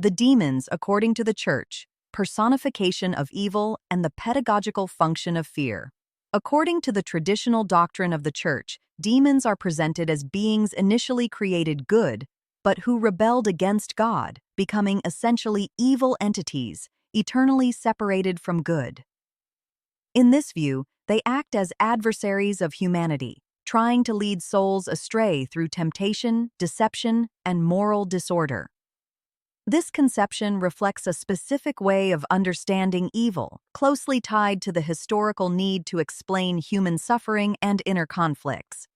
The demons, according to the Church, personification of evil and the pedagogical function of fear. According to the traditional doctrine of the Church, demons are presented as beings initially created good, but who rebelled against God, becoming essentially evil entities, eternally separated from good. In this view, they act as adversaries of humanity, trying to lead souls astray through temptation, deception, and moral disorder. This conception reflects a specific way of understanding evil, closely tied to the historical need to explain human suffering and inner conflicts.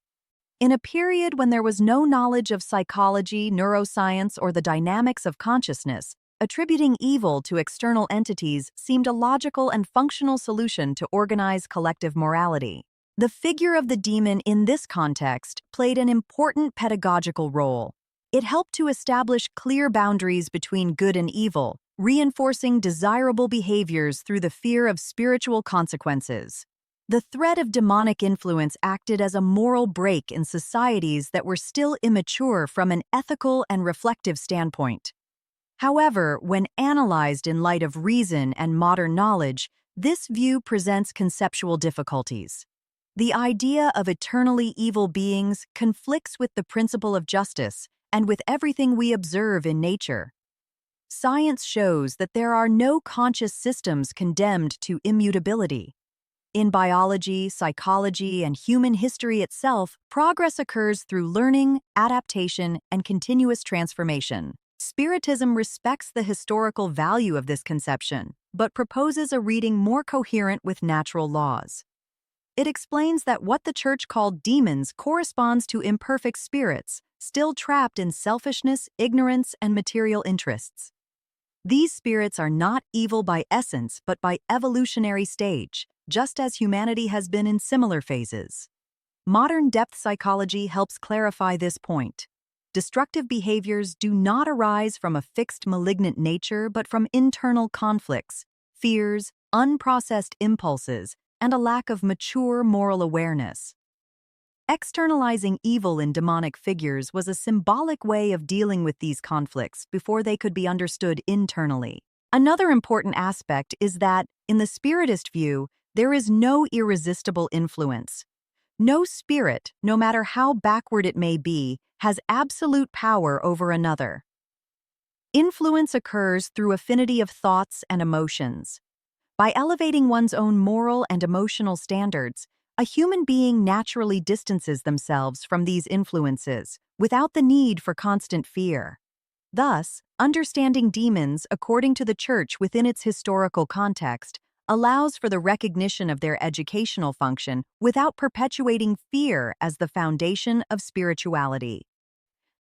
In a period when there was no knowledge of psychology, neuroscience, or the dynamics of consciousness, attributing evil to external entities seemed a logical and functional solution to organize collective morality. The figure of the demon in this context played an important pedagogical role. It helped to establish clear boundaries between good and evil, reinforcing desirable behaviors through the fear of spiritual consequences. The threat of demonic influence acted as a moral brake in societies that were still immature from an ethical and reflective standpoint. However, when analyzed in light of reason and modern knowledge, this view presents conceptual difficulties. The idea of eternally evil beings conflicts with the principle of justice and with everything we observe in nature. Science shows that there are no conscious systems condemned to immutability. In biology, psychology, and human history itself, progress occurs through learning, adaptation, and continuous transformation. Spiritism respects the historical value of this conception, but proposes a reading more coherent with natural laws. It explains that what the Church called demons corresponds to imperfect spirits, still trapped in selfishness, ignorance, and material interests. These spirits are not evil by essence but by evolutionary stage, just as humanity has been in similar phases. Modern depth psychology helps clarify this point. Destructive behaviors do not arise from a fixed malignant nature but from internal conflicts, fears, unprocessed impulses, and a lack of mature moral awareness. Externalizing evil in demonic figures was a symbolic way of dealing with these conflicts before they could be understood internally. Another important aspect is that, in the Spiritist view, there is no irresistible influence. No spirit, no matter how backward it may be, has absolute power over another. Influence occurs through affinity of thoughts and emotions. By elevating one's own moral and emotional standards, a human being naturally distances themselves from these influences without the need for constant fear. Thus, understanding demons according to the Church within its historical context allows for the recognition of their educational function without perpetuating fear as the foundation of spirituality.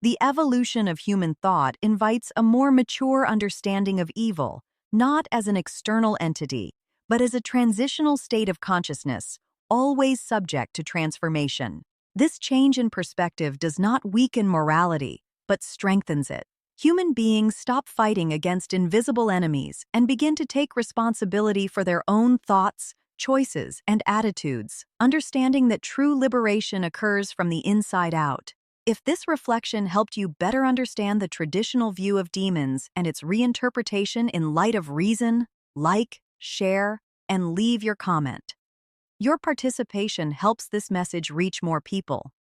The evolution of human thought invites a more mature understanding of evil, not as an external entity, but as a transitional state of consciousness, always subject to transformation. This change in perspective does not weaken morality, but strengthens it. Human beings stop fighting against invisible enemies and begin to take responsibility for their own thoughts, choices, and attitudes, understanding that true liberation occurs from the inside out. If this reflection helped you better understand the traditional view of demons and its reinterpretation in light of reason, like, share, and leave your comment. Your participation helps this message reach more people.